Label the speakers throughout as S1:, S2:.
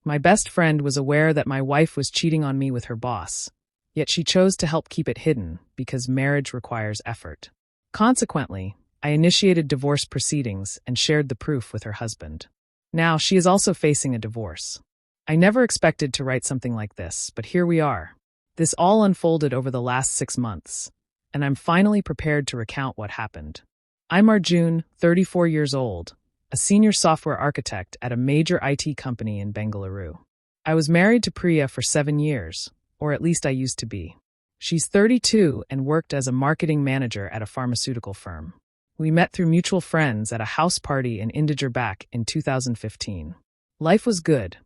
S1: My best friend was aware that my wife was cheating on me with her boss, yet she chose to help keep it hidden because marriage requires effort. Consequently, I initiated divorce proceedings and shared the proof with her husband. Now she is also facing a divorce. I never expected to write something like this, but here we are. This all unfolded over the last 6 months, and I'm finally prepared to recount what happened. I'm Arjun, 34 years old, a senior software architect at a major IT company in Bengaluru. I was married to Priya for 7 years, or at least I used to be. She's 32 and worked as a marketing manager at a pharmaceutical firm. We met through mutual friends at a house party in Indiger back in 2015. Life was good.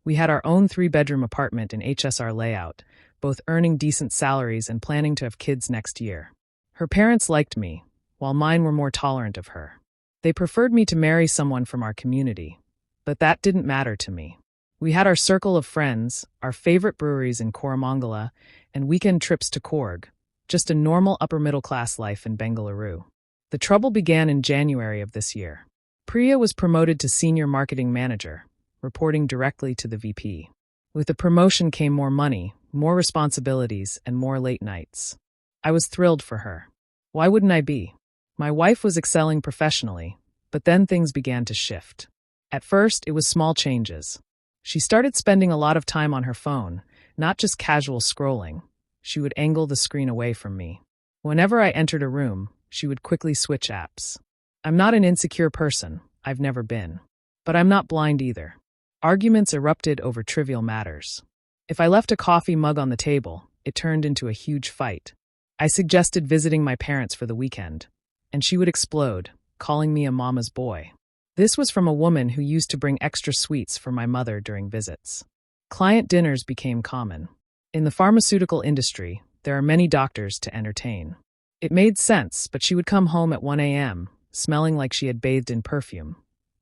S1: We had our own 3-bedroom apartment in HSR layout, both earning decent salaries and planning to have kids next year. Her parents liked me, while mine were more tolerant of her. They preferred me to marry someone from our community, but that didn't matter to me. We had our circle of friends, our favorite breweries in Koramangala, and weekend trips to Coorg, just a normal upper-middle-class life in Bengaluru. The trouble began in January of this year. Priya was promoted to senior marketing manager, reporting directly to the VP. With the promotion came more money, more responsibilities, and more late nights. I was thrilled for her. Why wouldn't I be? My wife was excelling professionally, but then things began to shift. At first, it was small changes. She started spending a lot of time on her phone, not just casual scrolling. She would angle the screen away from me. Whenever I entered a room, she would quickly switch apps. I'm not an insecure person, I've never been. But I'm not blind either. Arguments erupted over trivial matters. If I left a coffee mug on the table, it turned into a huge fight. I suggested visiting my parents for the weekend, and she would explode, calling me a mama's boy. This was from a woman who used to bring extra sweets for my mother during visits. Client dinners became common. In the pharmaceutical industry, there are many doctors to entertain. It made sense, but she would come home at 1 a.m., smelling like she had bathed in perfume.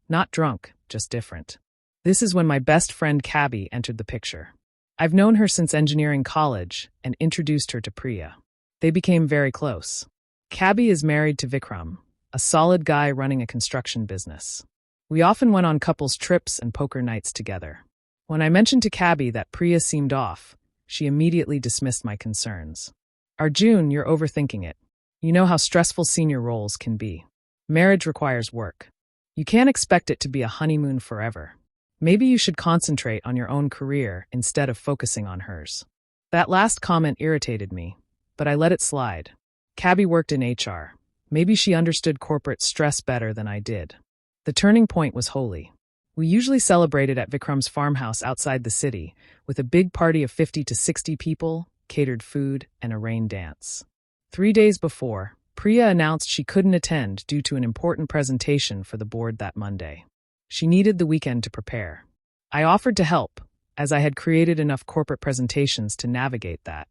S1: Not drunk, just different. This is when my best friend Cabby entered the picture. I've known her since engineering college and introduced her to Priya. They became very close. Cabby is married to Vikram, a solid guy running a construction business. We often went on couples trips and poker nights together. When I mentioned to Cabby that Priya seemed off, she immediately dismissed my concerns. Arjun, you're overthinking it. You know how stressful senior roles can be. Marriage requires work. You can't expect it to be a honeymoon forever. Maybe you should concentrate on your own career instead of focusing on hers. That last comment irritated me, but I let it slide. Cabby worked in HR. Maybe she understood corporate stress better than I did. The turning point was holy. We usually celebrated at Vikram's farmhouse outside the city, with a big party of 50 to 60 people, catered food, and a rain dance. 3 days before, Priya announced she couldn't attend due to an important presentation for the board that Monday. She needed the weekend to prepare. I offered to help, as I had created enough corporate presentations to navigate that.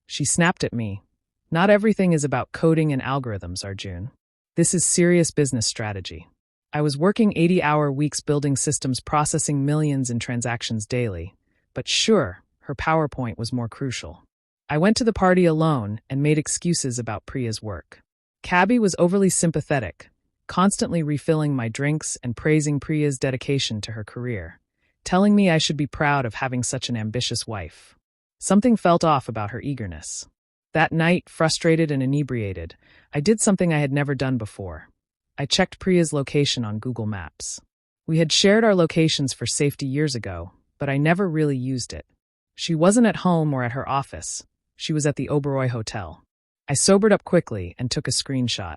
S1: She snapped at me. Not everything is about coding and algorithms, Arjun. This is serious business strategy. I was working 80-hour weeks building systems processing millions in transactions daily, but sure, her PowerPoint was more crucial. I went to the party alone and made excuses about Priya's work. Cabby was overly sympathetic, constantly refilling my drinks and praising Priya's dedication to her career, telling me I should be proud of having such an ambitious wife. Something felt off about her eagerness. That night, frustrated and inebriated, I did something I had never done before. I checked Priya's location on Google Maps. We had shared our locations for safety years ago, but I never really used it. She wasn't at home or at her office. She was at the Oberoi Hotel. I sobered up quickly and took a screenshot.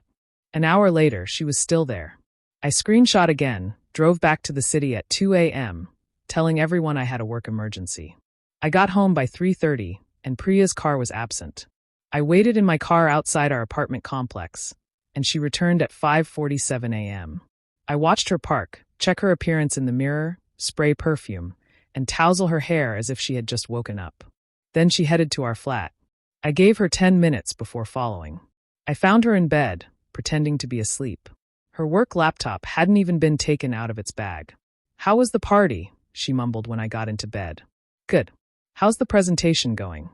S1: An hour later, she was still there. I screenshot again, drove back to the city at 2 a.m., telling everyone I had a work emergency. I got home by 3:30, and Priya's car was absent. I waited in my car outside our apartment complex, and she returned at 5:47 a.m. I watched her park, check her appearance in the mirror, spray perfume, and tousle her hair as if she had just woken up. Then she headed to our flat. I gave her 10 minutes before following. I found her in bed, pretending to be asleep. Her work laptop hadn't even been taken out of its bag. "How was the party?" she mumbled when I got into bed. "Good. How's the presentation going?"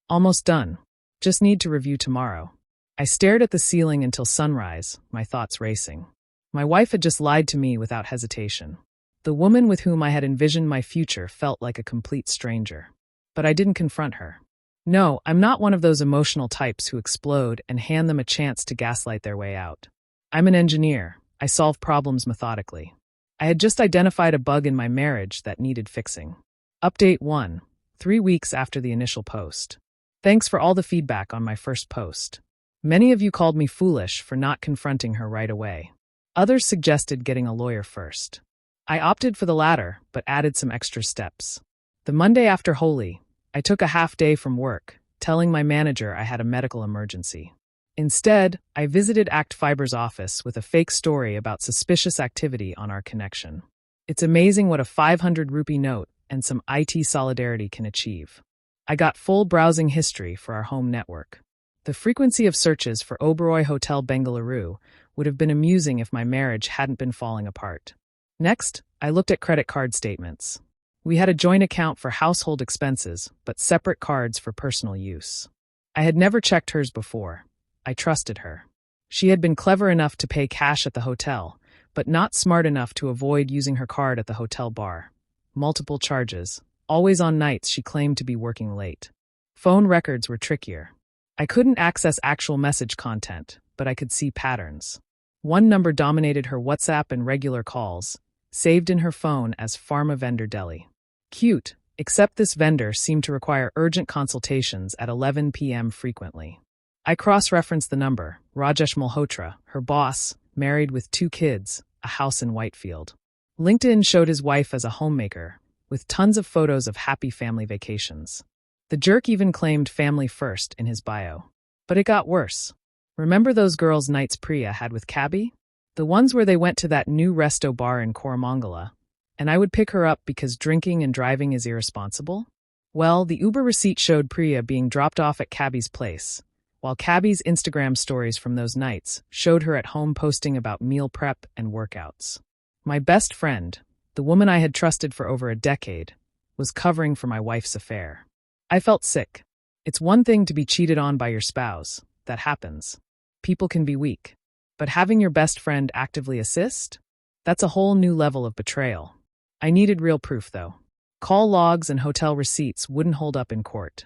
S1: "Almost done. Just need to review tomorrow." I stared at the ceiling until sunrise, my thoughts racing. My wife had just lied to me without hesitation. The woman with whom I had envisioned my future felt like a complete stranger. But I didn't confront her. No, I'm not one of those emotional types who explode and hand them a chance to gaslight their way out. I'm an engineer. I solve problems methodically. I had just identified a bug in my marriage that needed fixing. Update 1, 3 weeks after the initial post. Thanks for all the feedback on my first post. Many of you called me foolish for not confronting her right away. Others suggested getting a lawyer first. I opted for the latter, but added some extra steps. The Monday after Holy, I took a half day from work, telling my manager I had a medical emergency. Instead, I visited Act Fiber's office with a fake story about suspicious activity on our connection. It's amazing what a 500 rupee note and some IT solidarity can achieve. I got full browsing history for our home network. The frequency of searches for Oberoi Hotel Bengaluru would have been amusing if my marriage hadn't been falling apart. Next, I looked at credit card statements. We had a joint account for household expenses, but separate cards for personal use. I had never checked hers before. I trusted her. She had been clever enough to pay cash at the hotel, but not smart enough to avoid using her card at the hotel bar. Multiple charges. Always on nights she claimed to be working late. Phone records were trickier. I couldn't access actual message content, but I could see patterns. One number dominated her WhatsApp and regular calls, saved in her phone as Pharma Vendor Delhi. Cute, except this vendor seemed to require urgent consultations at 11 p.m. frequently. I cross-referenced the number, Rajesh Malhotra, her boss, married with 2 kids, a house in Whitefield. LinkedIn showed his wife as a homemaker, with tons of photos of happy family vacations. The jerk even claimed family first in his bio. But it got worse. Remember those girls' nights Priya had with Cabby? The ones where they went to that new resto bar in Koramangala, and I would pick her up because drinking and driving is irresponsible? Well, the Uber receipt showed Priya being dropped off at Cabby's place, while Cabby's Instagram stories from those nights showed her at home posting about meal prep and workouts. My best friend, the woman I had trusted for over a decade, was covering for my wife's affair. I felt sick. It's one thing to be cheated on by your spouse. That happens. People can be weak. But having your best friend actively assist? That's a whole new level of betrayal. I needed real proof, though. Call logs and hotel receipts wouldn't hold up in court.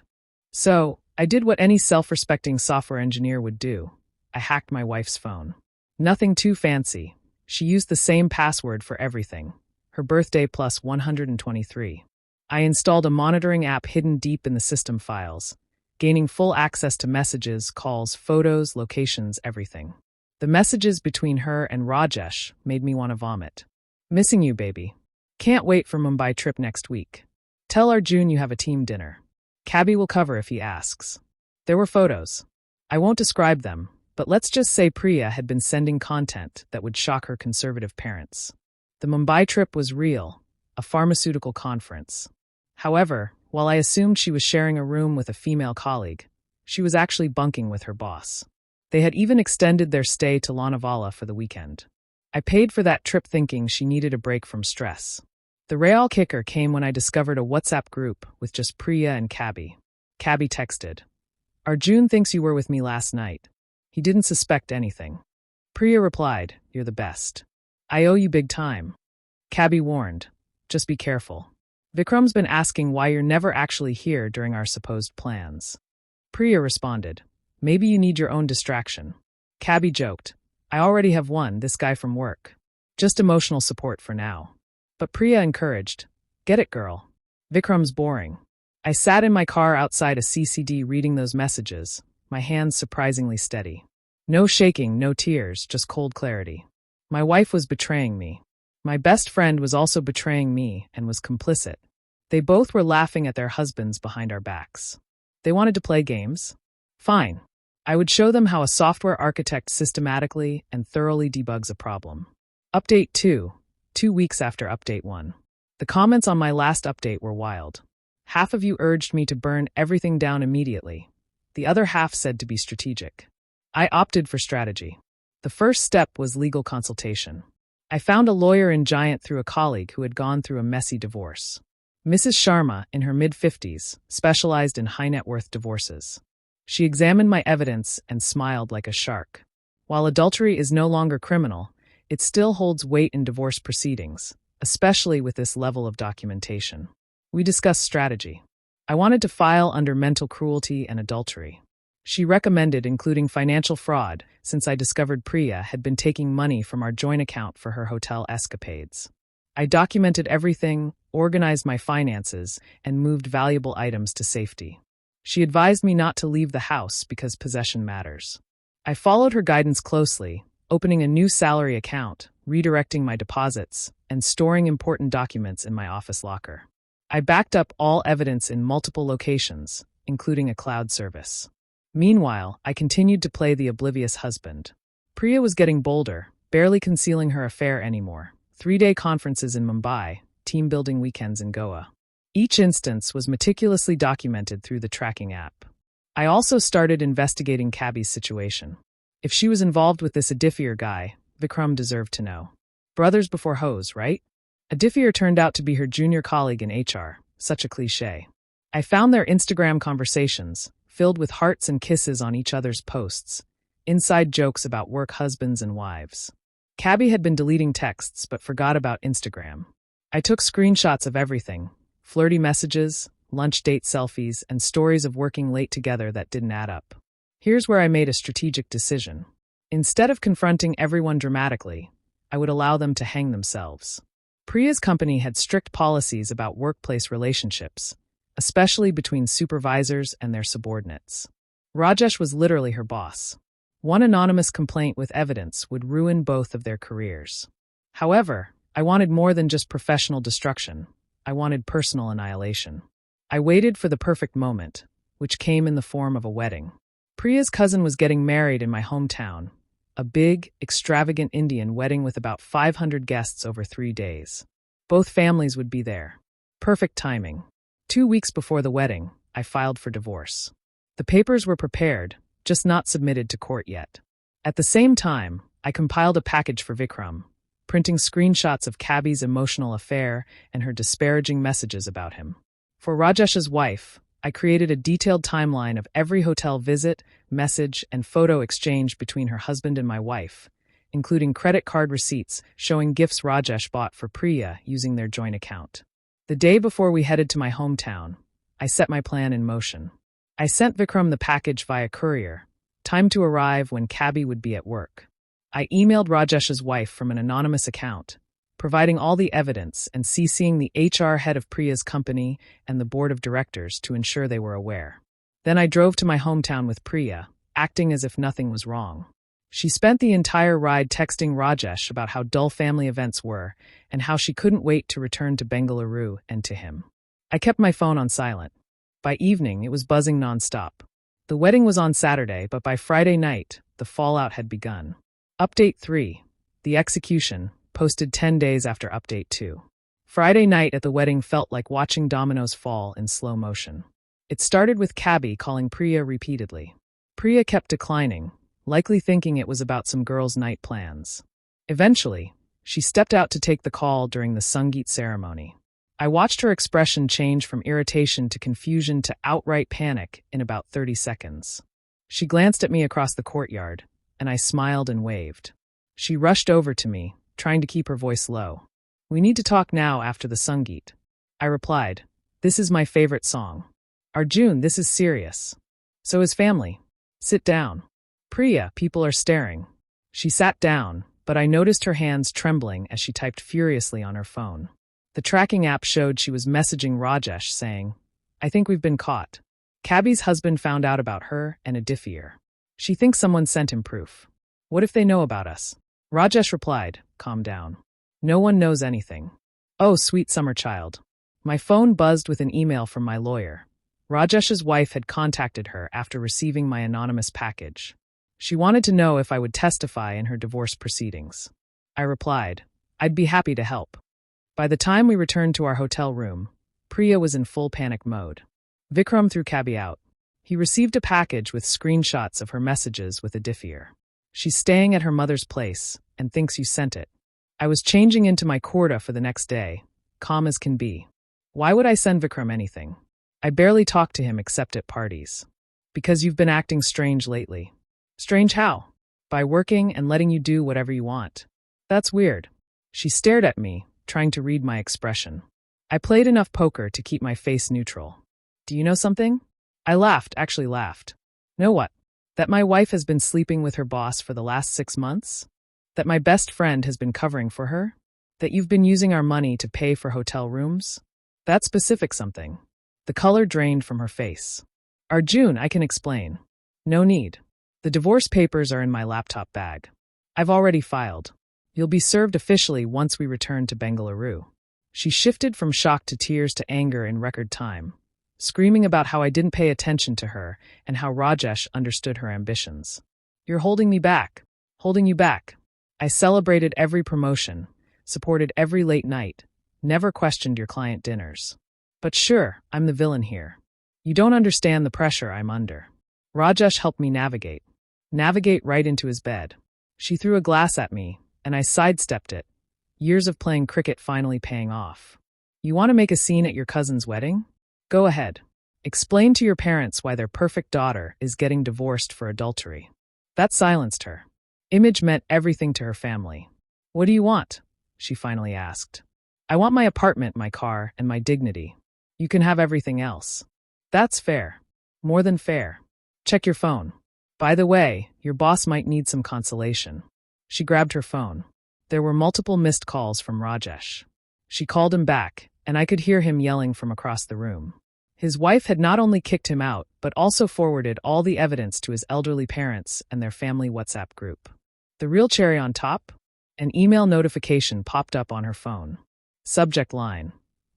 S1: So, I did what any self-respecting software engineer would do. I hacked my wife's phone. Nothing too fancy. She used the same password for everything. Her birthday plus 123. I installed a monitoring app hidden deep in the system files, gaining full access to messages, calls, photos, locations, everything. The messages between her and Rajesh made me want to vomit. Missing you, baby. Can't wait for Mumbai trip next week. Tell Arjun you have a team dinner. Cabby will cover if he asks. There were photos. I won't describe them, but let's just say Priya had been sending content that would shock her conservative parents. The Mumbai trip was real, a pharmaceutical conference. However, while I assumed she was sharing a room with a female colleague, she was actually bunking with her boss. They had even extended their stay to Lonavala for the weekend. I paid for that trip thinking she needed a break from stress. The real kicker came when I discovered a WhatsApp group with just Priya and Cabby. Cabby texted, "Arjun thinks you were with me last night. He didn't suspect anything." Priya replied, "You're the best. I owe you big time." Cabby warned, "Just be careful. Vikram's been asking why you're never actually here during our supposed plans." Priya responded, "Maybe you need your own distraction." Cabby joked, "I already have one, this guy from work. Just emotional support for now." But Priya encouraged, "Get it, girl. Vikram's boring." I sat in my car outside a CCD reading those messages, my hands surprisingly steady. No shaking, no tears, just cold clarity. My wife was betraying me. My best friend was also betraying me and was complicit. They both were laughing at their husbands behind our backs. They wanted to play games? Fine. I would show them how a software architect systematically and thoroughly debugs a problem. Update 2, 2 weeks after Update 1. The comments on my last update were wild. Half of you urged me to burn everything down immediately. The other half said to be strategic. I opted for strategy. The first step was legal consultation. I found a lawyer in Giant through a colleague who had gone through a messy divorce. Mrs. Sharma, in her mid-50s, specialized in high-net-worth divorces. She examined my evidence and smiled like a shark. While adultery is no longer criminal, it still holds weight in divorce proceedings, especially with this level of documentation. We discussed strategy. I wanted to file under mental cruelty and adultery. She recommended including financial fraud, since I discovered Priya had been taking money from our joint account for her hotel escapades. I documented everything, organized my finances, and moved valuable items to safety. She advised me not to leave the house because possession matters. I followed her guidance closely, opening a new salary account, redirecting my deposits, and storing important documents in my office locker. I backed up all evidence in multiple locations, including a cloud service. Meanwhile, I continued to play the oblivious husband. Priya was getting bolder, barely concealing her affair anymore. 3-day conferences in Mumbai, team-building weekends in Goa. Each instance was meticulously documented through the tracking app. I also started investigating Cabby's situation. If she was involved with this Adifir guy, Vikram deserved to know. Brothers before hoes, right? Adifir turned out to be her junior colleague in HR, such a cliché. I found their Instagram conversations, filled with hearts and kisses on each other's posts, inside jokes about work husbands and wives. Cabby had been deleting texts but forgot about Instagram. I took screenshots of everything, flirty messages, lunch date selfies, and stories of working late together that didn't add up. Here's where I made a strategic decision. Instead of confronting everyone dramatically, I would allow them to hang themselves. Priya's company had strict policies about workplace relationships, especially between supervisors and their subordinates. Rajesh was literally her boss. One anonymous complaint with evidence would ruin both of their careers. However, I wanted more than just professional destruction. I wanted personal annihilation. I waited for the perfect moment, which came in the form of a wedding. Priya's cousin was getting married in my hometown, a big, extravagant Indian wedding with about 500 guests over 3 days. Both families would be there. Perfect timing. 2 weeks before the wedding, I filed for divorce. The papers were prepared, just not submitted to court yet. At the same time, I compiled a package for Vikram, printing screenshots of Cabby's emotional affair and her disparaging messages about him. For Rajesh's wife, I created a detailed timeline of every hotel visit, message, and photo exchange between her husband and my wife, including credit card receipts showing gifts Rajesh bought for Priya using their joint account. The day before we headed to my hometown, I set my plan in motion. I sent Vikram the package via courier, timed to arrive when Cabby would be at work. I emailed Rajesh's wife from an anonymous account, providing all the evidence and CCing the HR head of Priya's company and the board of directors to ensure they were aware. Then I drove to my hometown with Priya, acting as if nothing was wrong. She spent the entire ride texting Rajesh about how dull family events were and how she couldn't wait to return to Bengaluru and to him. I kept my phone on silent. By evening, it was buzzing nonstop. The wedding was on Saturday, but by Friday night, the fallout had begun. Update 3. The execution, posted 10 days after Update 2. Friday night at the wedding felt like watching dominoes fall in slow motion. It started with Cabby calling Priya repeatedly. Priya kept declining, likely thinking it was about some girls' night plans. Eventually, she stepped out to take the call during the Sangeet ceremony. I watched her expression change from irritation to confusion to outright panic in about 30 seconds. She glanced at me across the courtyard, and I smiled and waved. She rushed over to me, trying to keep her voice low. "We need to talk now after the Sangeet." I replied, "This is my favorite song." "Arjun, this is serious." "So is family. Sit down." "Priya, people are staring." She sat down, but I noticed her hands trembling as she typed furiously on her phone. The tracking app showed she was messaging Rajesh saying, "I think we've been caught. Cabby's husband found out about her and Adifir. She thinks someone sent him proof. What if they know about us?" Rajesh replied, "Calm down. No one knows anything." "Oh, sweet summer child." My phone buzzed with an email from my lawyer. Rajesh's wife had contacted her after receiving my anonymous package. She wanted to know if I would testify in her divorce proceedings. I replied, "I'd be happy to help." By the time we returned to our hotel room, Priya was in full panic mode. Vikram threw Cabby out. He received a package with screenshots of her messages with Adifir. "She's staying at her mother's place and thinks you sent it." I was changing into my kurta for the next day, calm as can be. Why would I send Vikram anything? I barely talk to him except at parties. "Because you've been acting strange lately." "Strange how?" "By working and letting you do whatever you want." "That's weird." She stared at me, trying to read my expression. I played enough poker to keep my face neutral. Do you know something? I laughed, actually laughed. Know what? That my wife has been sleeping with her boss for the last 6 months? That my best friend has been covering for her? That you've been using our money to pay for hotel rooms? That specific something. The color drained from her face. Arjun, I can explain. No need. The divorce papers are in my laptop bag. I've already filed. You'll be served officially once we return to Bengaluru. She shifted from shock to tears to anger in record time, screaming about how I didn't pay attention to her and how Rajesh understood her ambitions. You're holding me back. Holding you back. I celebrated every promotion, supported every late night, never questioned your client dinners. But sure, I'm the villain here. You don't understand the pressure I'm under. Rajesh helped me navigate right into his bed. She threw a glass at me, and I sidestepped it. Years of playing cricket finally paying off. You want to make a scene at your cousin's wedding? Go ahead. Explain to your parents why their perfect daughter is getting divorced for adultery. That silenced her. Image meant everything to her family. What do you want? She finally asked. I want my apartment, my car, and my dignity. You can have everything else. That's fair. More than fair. Check your phone. By the way, your boss might need some consolation. She grabbed her phone. There were multiple missed calls from Rajesh. She called him back, and I could hear him yelling from across the room. His wife had not only kicked him out, but also forwarded all the evidence to his elderly parents and their family WhatsApp group. The real cherry on top? An email notification popped up on her phone. Subject line: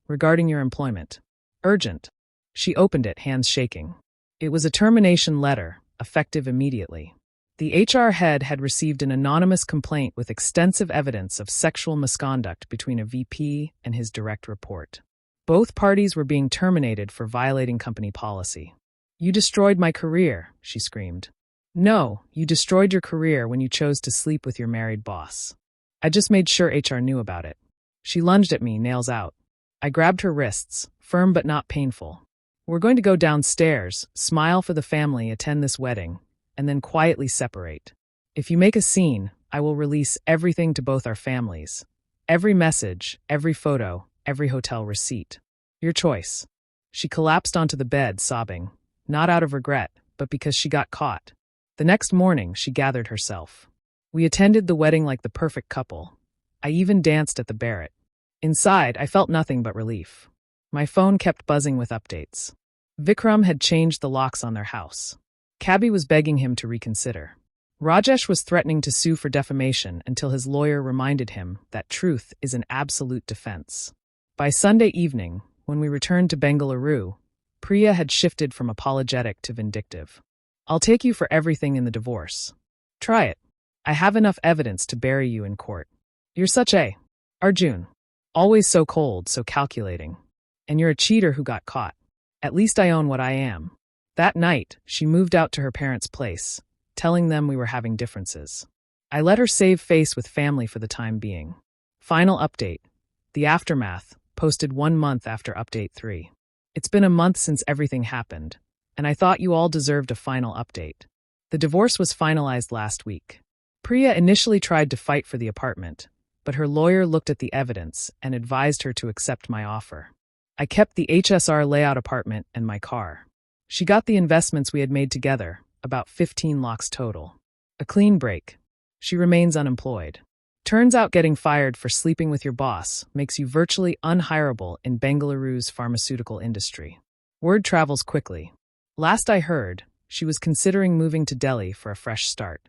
S1: regarding your employment. Urgent. She opened it, hands shaking. It was a termination letter, effective immediately. The HR head had received an anonymous complaint with extensive evidence of sexual misconduct between a VP and his direct report. Both parties were being terminated for violating company policy. You destroyed my career, she screamed. No, you destroyed your career when you chose to sleep with your married boss. I just made sure HR knew about it. She lunged at me, nails out. I grabbed her wrists, firm but not painful. We're going to go downstairs, smile for the family, attend this wedding, and then quietly separate. If you make a scene, I will release everything to both our families. Every message, every photo, every hotel receipt. Your choice. She collapsed onto the bed, sobbing, not out of regret, but because she got caught. The next morning, she gathered herself. We attended the wedding like the perfect couple. I even danced at the Barrett. Inside, I felt nothing but relief. My phone kept buzzing with updates. Vikram had changed the locks on their house. Cabby was begging him to reconsider. Rajesh was threatening to sue for defamation until his lawyer reminded him that truth is an absolute defense. By Sunday evening, when we returned to Bengaluru, Priya had shifted from apologetic to vindictive. I'll take you for everything in the divorce. Try it. I have enough evidence to bury you in court. You're such a Arjun. Always so cold, so calculating. And you're a cheater who got caught. At least I own what I am. That night, she moved out to her parents' place, telling them we were having differences. I let her save face with family for the time being. Final update. The aftermath, posted 1 month after update 3. It's been a month since everything happened, and I thought you all deserved a final update. The divorce was finalized last week. Priya initially tried to fight for the apartment, but her lawyer looked at the evidence and advised her to accept my offer. I kept the HSR layout apartment and my car. She got the investments we had made together, about 15 lakhs total. A clean break. She remains unemployed. Turns out getting fired for sleeping with your boss makes you virtually unhireable in Bengaluru's pharmaceutical industry. Word travels quickly. Last I heard, she was considering moving to Delhi for a fresh start.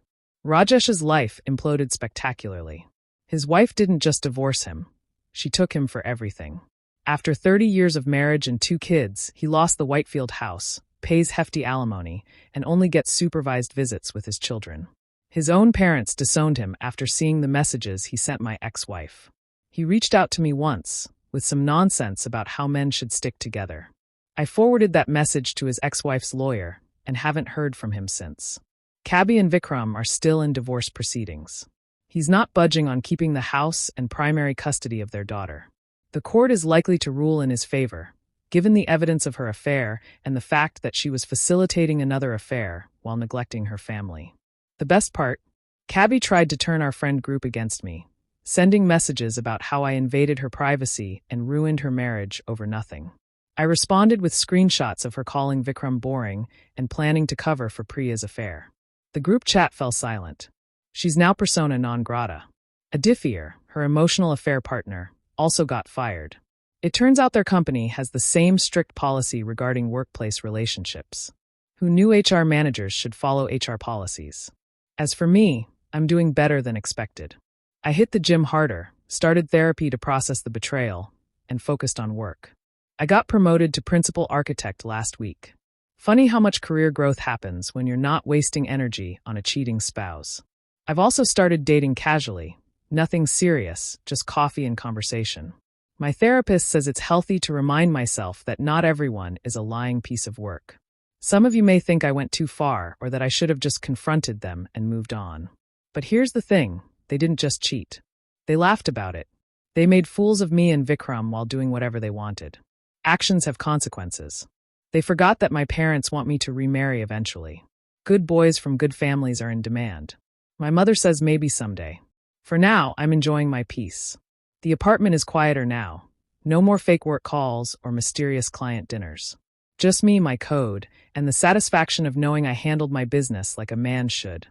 S1: Rajesh's life imploded spectacularly. His wife didn't just divorce him. She took him for everything. After 30 years of marriage and 2 kids, he lost the Whitefield house, pays hefty alimony, and only gets supervised visits with his children. His own parents disowned him after seeing the messages he sent my ex-wife. He reached out to me once, with some nonsense about how men should stick together. I forwarded that message to his ex-wife's lawyer, and haven't heard from him since. Cabby and Vikram are still in divorce proceedings. He's not budging on keeping the house and primary custody of their daughter. The court is likely to rule in his favor, given the evidence of her affair and the fact that she was facilitating another affair while neglecting her family. The best part, Cabby tried to turn our friend group against me, sending messages about how I invaded her privacy and ruined her marriage over nothing. I responded with screenshots of her calling Vikram boring and planning to cover for Priya's affair. The group chat fell silent. She's now persona non grata. Adifir, her emotional affair partner, also got fired. It turns out their company has the same strict policy regarding workplace relationships. Who knew HR managers should follow HR policies? As for me, I'm doing better than expected. I hit the gym harder, started therapy to process the betrayal, and focused on work. I got promoted to principal architect last week. Funny how much career growth happens when you're not wasting energy on a cheating spouse. I've also started dating casually. Nothing serious, just coffee and conversation. My therapist says it's healthy to remind myself that not everyone is a lying piece of work. Some of you may think I went too far or that I should have just confronted them and moved on. But here's the thing, they didn't just cheat. They laughed about it. They made fools of me and Vikram while doing whatever they wanted. Actions have consequences. They forgot that my parents want me to remarry eventually. Good boys from good families are in demand. My mother says maybe someday. For now, I'm enjoying my peace. The apartment is quieter now. No more fake work calls or mysterious client dinners. Just me, my code, and the satisfaction of knowing I handled my business like a man should,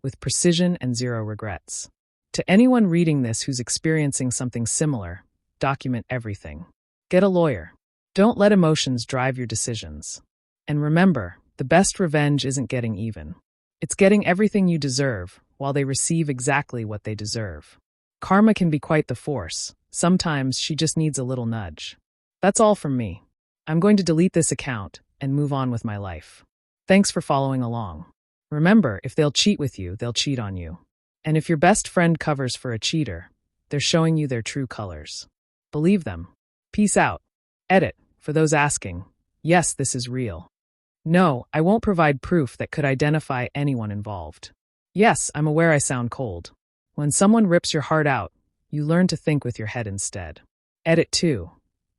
S1: with precision and zero regrets. To anyone reading this who's experiencing something similar, document everything. Get a lawyer. Don't let emotions drive your decisions. And remember, the best revenge isn't getting even. It's getting everything you deserve while they receive exactly what they deserve. Karma can be quite the force. Sometimes she just needs a little nudge. That's all from me. I'm going to delete this account and move on with my life. Thanks for following along. Remember, if they'll cheat with you, they'll cheat on you. And if your best friend covers for a cheater, they're showing you their true colors. Believe them. Peace out. Edit. For those asking, yes, this is real. No, I won't provide proof that could identify anyone involved. Yes, I'm aware I sound cold. When someone rips your heart out, you learn to think with your head instead. Edit 2.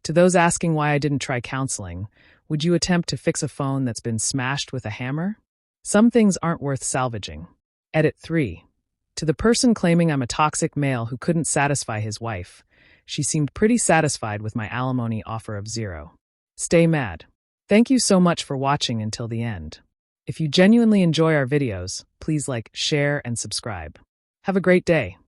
S1: To those asking why I didn't try counseling, would you attempt to fix a phone that's been smashed with a hammer? Some things aren't worth salvaging. Edit 3. To the person claiming I'm a toxic male who couldn't satisfy his wife, she seemed pretty satisfied with my alimony offer of 0. Stay mad. Thank you so much for watching until the end. If you genuinely enjoy our videos, please like, share, and subscribe. Have a great day.